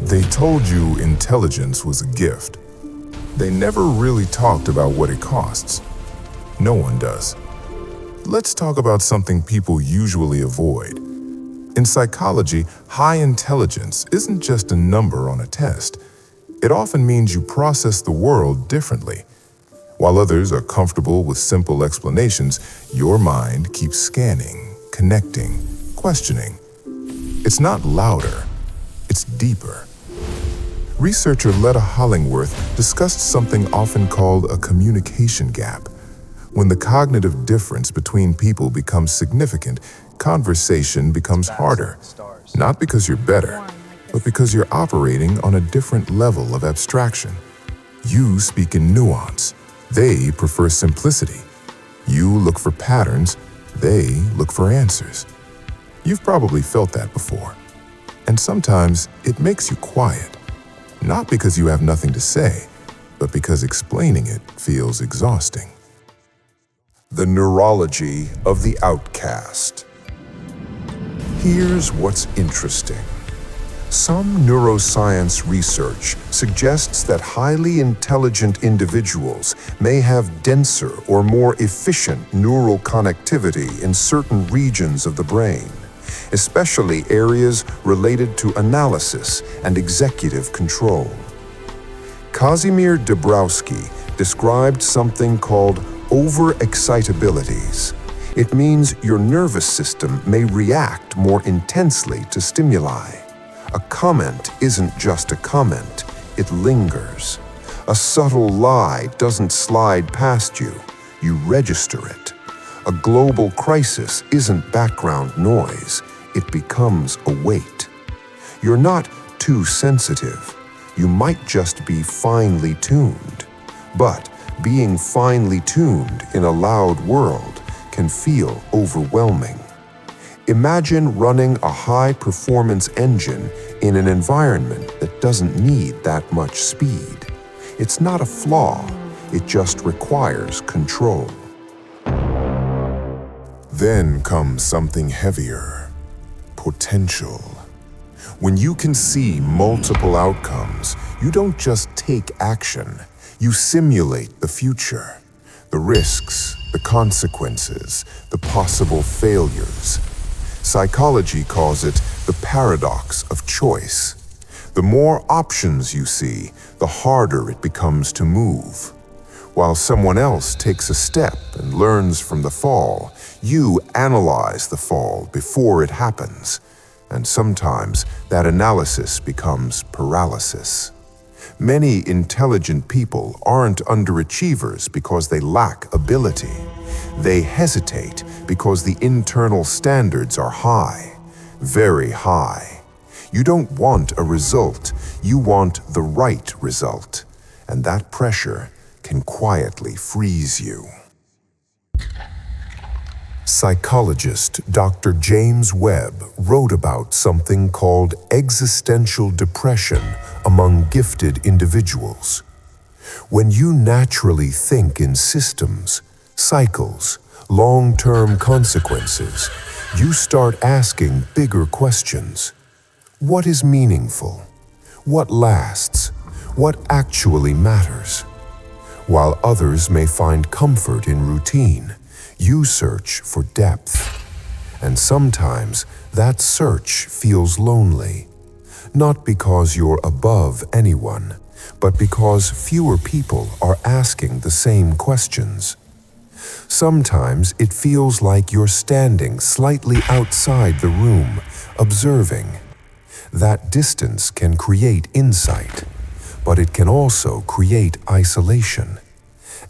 They told you intelligence was a gift. They never really talked about what it costs. No one does. Let's talk about something people usually avoid. In psychology, high intelligence isn't just a number on a test. It often means you process the world differently. While others are comfortable with simple explanations, your mind keeps scanning, connecting, questioning. It's not louder, it's deeper. Researcher Letta Hollingworth discussed something often called a communication gap. When the cognitive difference between people becomes significant, conversation becomes harder. Not because you're better, but because you're operating on a different level of abstraction. You speak in nuance. They prefer simplicity. You look for patterns. They look for answers. You've probably felt that before. And sometimes it makes you quiet. Not because you have nothing to say, but because explaining it feels exhausting. The neurology of the outcast. Here's what's interesting. Some neuroscience research suggests that highly intelligent individuals may have denser or more efficient neural connectivity in certain regions of the brain, especially areas related to analysis and executive control. Kazimir Dabrowski described something called over-excitabilities. It means your nervous system may react more intensely to stimuli. A comment isn't just a comment, it lingers. A subtle lie doesn't slide past you, you register it. A global crisis isn't background noise, it becomes a weight. You're not too sensitive, you might just be finely tuned. But being finely tuned in a loud world can feel overwhelming. Imagine running a high-performance engine in an environment that doesn't need that much speed. It's not a flaw, it just requires control. Then comes something heavier: potential. When you can see multiple outcomes, you don't just take action, you simulate the future. The risks, the consequences, the possible failures. Psychology calls it the paradox of choice. The more options you see, the harder it becomes to move. While someone else takes a step and learns from the fall, you analyze the fall before it happens. And sometimes that analysis becomes paralysis. Many intelligent people aren't underachievers because they lack ability. They hesitate because the internal standards are high, very high. You don't want a result, you want the right result. And that pressure can quietly freeze you. Psychologist Dr. James Webb wrote about something called existential depression among gifted individuals. When you naturally think in systems, cycles, long-term consequences, you start asking bigger questions. What is meaningful? What lasts? What actually matters? While others may find comfort in routine, you search for depth. And sometimes that search feels lonely. Not because you're above anyone, but because fewer people are asking the same questions. Sometimes it feels like you're standing slightly outside the room, observing. That distance can create insight, but it can also create isolation.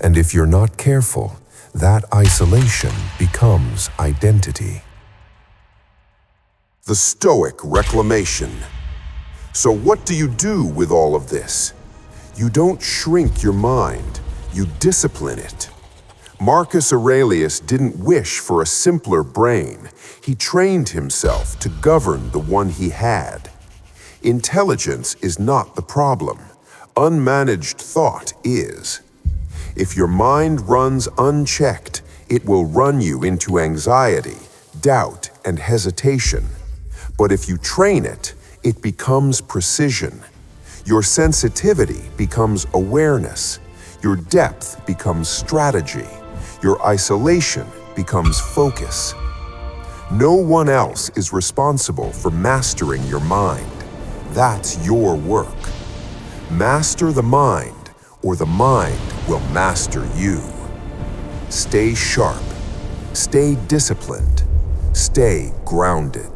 And if you're not careful, that isolation becomes identity. The Stoic reclamation. So what do you do with all of this? You don't shrink your mind, you discipline it. Marcus Aurelius didn't wish for a simpler brain. He trained himself to govern the one he had. Intelligence is not the problem. Unmanaged thought is. If your mind runs unchecked, it will run you into anxiety, doubt, and hesitation. But if you train it, it becomes precision. Your sensitivity becomes awareness. Your depth becomes strategy. Your isolation becomes focus. No one else is responsible for mastering your mind. That's your work. Master the mind, or the mind will master you. Stay sharp. Stay disciplined. Stay grounded.